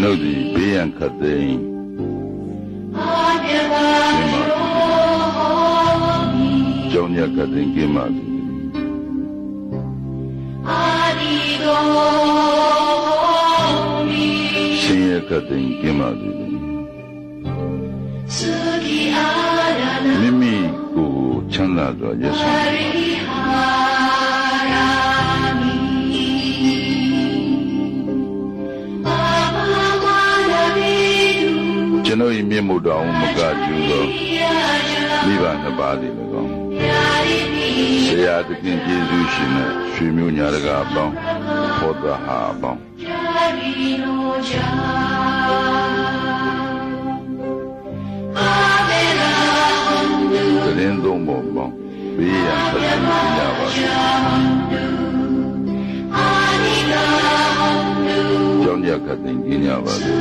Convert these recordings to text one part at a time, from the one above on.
ကျွန်ုပ်သည်ဘေးရန်ခတ်သိမ်းကြောင်းရခတ်သိမ်းကင်းပါစေရှင်ရခတ်သိမ်းကင်းပါစေမိမိကိုချမ်းသာစွာရဆောင်ကျွန်ုပ်၏မျက်မှောက်တော်မကကျူသောမိဘနှစ်ပါးသည်၎င်းဆရာသခင်ယေရှုရှင်နဲ့ရွှေမျိုးညာတကာအပေါင်းဖောသဟာအပေါင်းသတင်းသုံးပေါ်ပေါင်းဘေးရန်ခတ်သိမ်းကြပါစေကြောင်းရခတ်သိမ်းကြပါစေ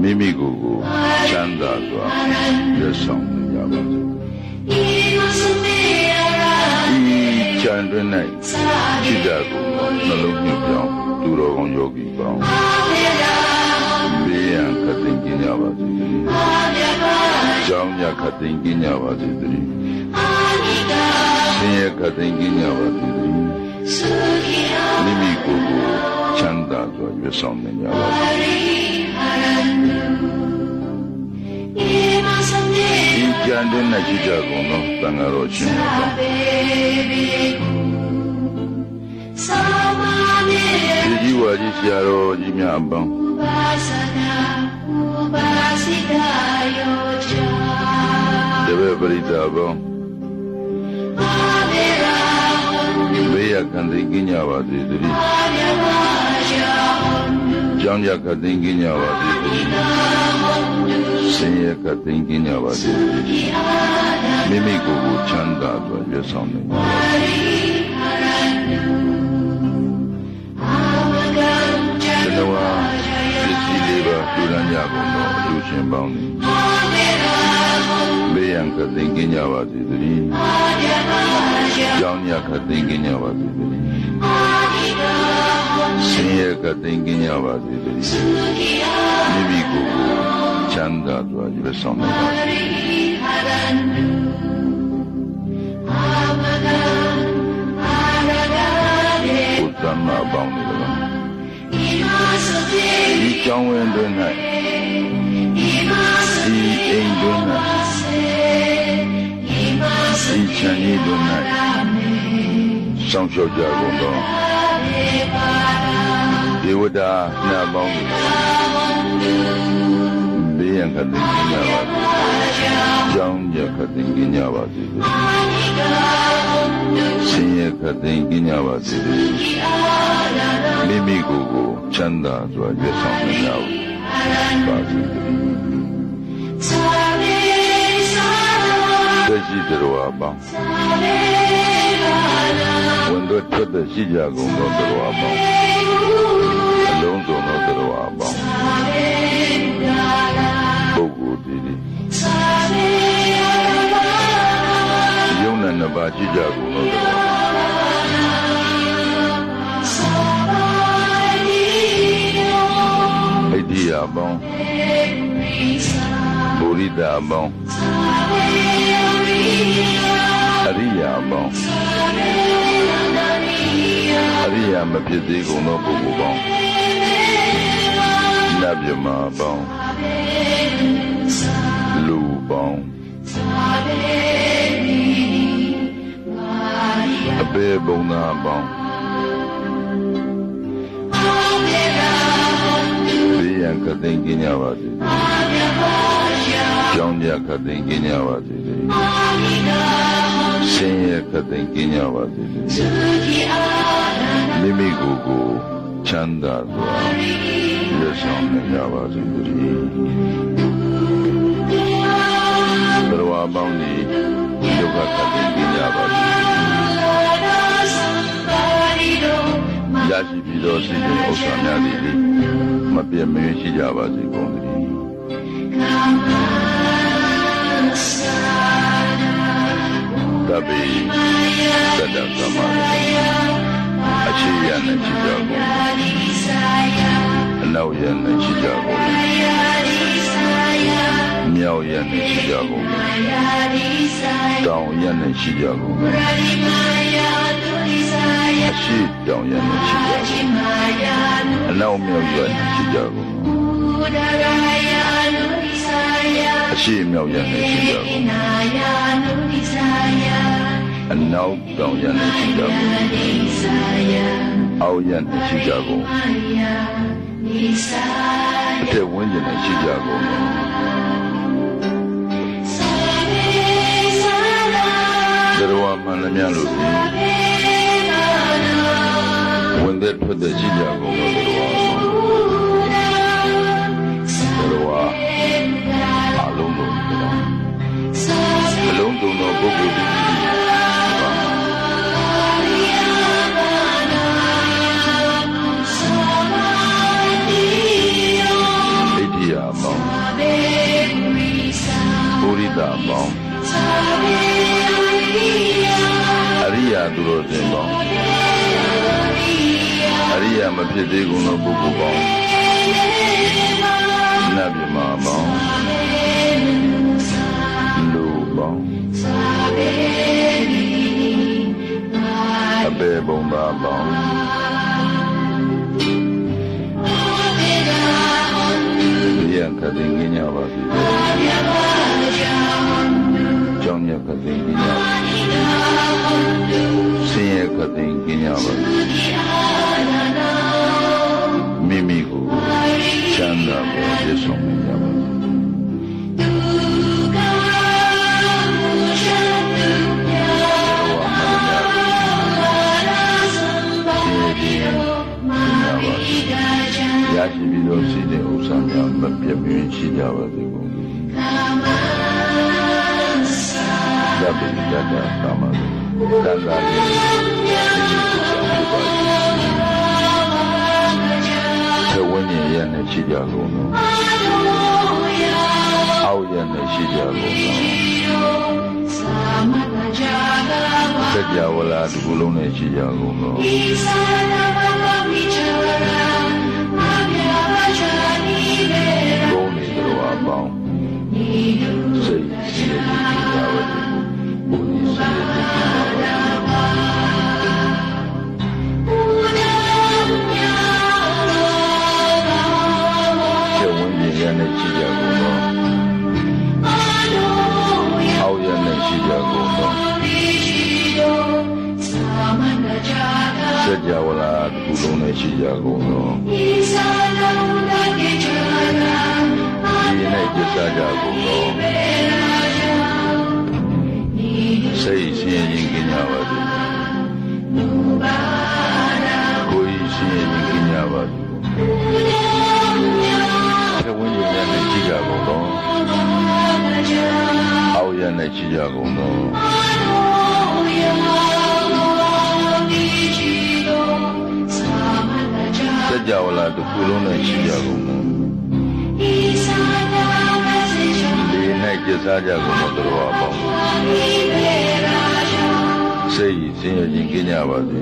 မိမိကိုယ်ချမ်းသာစွာရဆောင်ကြပါစေဒီချမ်းတွင်၌ရှိကြကုန်သောနှလုံးညွတ်ပြောင်းသူတော်ကောင်းယောဂီပေါင်းဘေးရန်ခတ်သိမ်းကြပါစေကြောင်းရခတ်သိမ်းကြပါစေသတည်းဆင်းရဲခတ်သိမ်းကြပါစေသတည်းမိမိကိုယ်ချမ်းသာစွာရဆောင်ကြပါစေဒီကြံတဲ့နဲ့ကြည့်ကြကုန်သောသံဃာတော်ရှင်များပါဒီကြီးဝါကြီးဆရာတော်ကြီးများအပေါင်းတပည့်ပရိသတ်ပေါင်းဘေးရခံသိကြကြပါစေသတည်းကြောင်းရခတ်သိမ်းကြပါစေသတည်းဆင်းရဲခတ်သိမ်းကြပါစေမိမိကိုယ်ကိုချမ်းသာစွာရဆောင်နိုင်ပါစေကျွန်တော်ဟာပစ္စည်းလေးပါပြုလန်းကြကုန်သောအလူရှင်ပေါင်းဘေးရန်ခတ်သိမ်းကြပါစေသတည်းကြောင်းရခတ်သိမ်းကြပါစေသတည်းဆင်းရဲခတ်သိမ်းကြပါစေသတည်းမိမိကိုယ်ကိုချမ်းသာစွာရဆောင်နိုင်ပါစေဘုရားမပေါင်းနေတယ်ဒီကြောင်းဝင်တွင်၌ဒီအိမ်တွင်၌ဒီချမ်းရည်တွင်၌စောင့်ရှောက်ကြကုန်သောဒေဝတာနှံပေါင်းနေဘေးရန်ခတ်သိမ်းကြပါစေကြောင်းရခတ်သိမ်းကြပါစေဆင်းရဲခတ်သိမ်းကြပါစေမိမိကိုယ်ကိုချမ်းသာစွာရဆောင်နိုင်ကြပါစေသက်ရှိတော်အပေါင်းဝန်တို့ထွက်တဲ့ရှိကြကုန်သောတော်အပေါင်းအလုံးစုံသောတော်အပေါင်းပုဂ္ဂိုလ်ဒီယုံနဲ့နှစ်ပါးရှိကြကုန်သောတော်ဣတိယပေါင်းဗုရိဒအပေါင်းအရိယာပေါင်းအရိယာမဖြစ်သေးကုန်သောပုဂ္ဂိုလ်ပေါင်းနတ်မြမပေါင်းလူပေါင်းအပေဘုံသားပေါင်းဘေးရန်ခတ်သိမ်းကြပါစေကြောင်းရခတ်သိမ်းကြပါစေဆင်းရဲခတ်သိမ်းကြပါစေမိမိကိုယ်ကိုချမ်းသာစွာရဆောင်နိုင်ကြပါစေဘုရားပေါင်းဒီဒုက္ခခတ်သိမ်းကြပါစေရရှိပြီးသောစိတ်ဥစ္စာများသည်မပြတ်မရွေးရှိကြပါစေကုန်သတည်းသဗ္ဗေတတ္တသမ္မာ အရှိရနဲ့ရှိကြကုန်အနောက်ရနဲ့ရှိကြကုန်မြောက်ရနဲ့ရှိကြကုန်တောင်ရနဲ့ရှိကြကုန်အရှိတောင်ရနဲ့ရှိကြကုန်အနောက်မြောက်ရနဲ့ရှိကြကုန်အရှိမြောက်ရနဲ့ရှိကြကုန်အနောက်တောင်ရနဲ့ရှိကြကုန်အောက်ရနဲ့ရှိကြကုန်အထက်ဝန်းကျင်နဲ့ရှိကြကုန်သရဝမှန်လည်းများလို့ဒီဝင်တဲ့ထွက်တဲ့ရှိကြကုန်လို့သရဝအလုံးစုံအလုံးစုံသောပုဂ္ဂိုလ်တွေပုရိသပေါင်းအရိယာသူတော်စင်ပေါင်းအရိယာမဖြစ်သေးကုန်သောပုဂ္ဂိုလ်ပေါင်းနတ်မြတ်ပေါင်းလူပေါင်းအပေဘုံဘာပေါင်းရံခတိငင်းကြပါစေကြောင့်ရခတိငင်းကြပါဆင်းရဲခတိငင်းကြပါမိမိကိုချမ်းသာပေါ်ရဆုံးကြပါရရှိပြီးတော့ရှိတဲ့ဥစ္စာများမပြတ်မြင်ရှိကြပါစေကုန်သဗ္ဗေတ္တကာမကန္တာလေးဒီလိုဖြစ်ပါစေဝိညာဉ်ရနဲ့ရှိကြကုန်သောအောက်ရနဲ့ရှိကြကုန်သောစัจ java လာဒီကုလုံးနဲ့ရှိကြကုန်သောဘုံနေတော်အပေါင်းစိတ်ရှိရည်ကြပါစေဘုရားရှိရည်ကြပါစေဝိညာဉ်ရနဲ့ရှိကြကုန်သောအောက်ရနဲ့ရှိကြကုန်သောစัจ java လာဒီကုလုံးနဲ့ရှိကြကုန်သောဒီနေ့ကြစားကြကုန်သောစိတ်ဆင်းရဲခြင်းကင်းကြပါစေကိုယ်ဆင်းရဲခြင်းကင်းကြပါစေသဝိညာဉ်နဲ့ရှိကြကုန်သောအောက်ရနဲ့ရှိကြကုန်သောစัจ java လာတစ်ခုလုံးနဲ့ရှိကြကုန်သောဒီနေ့ကြစားကြကုန်သောတော်အပေါင်းစိတ်ဆင်းရဲခြင်းကင်းကြပါစေ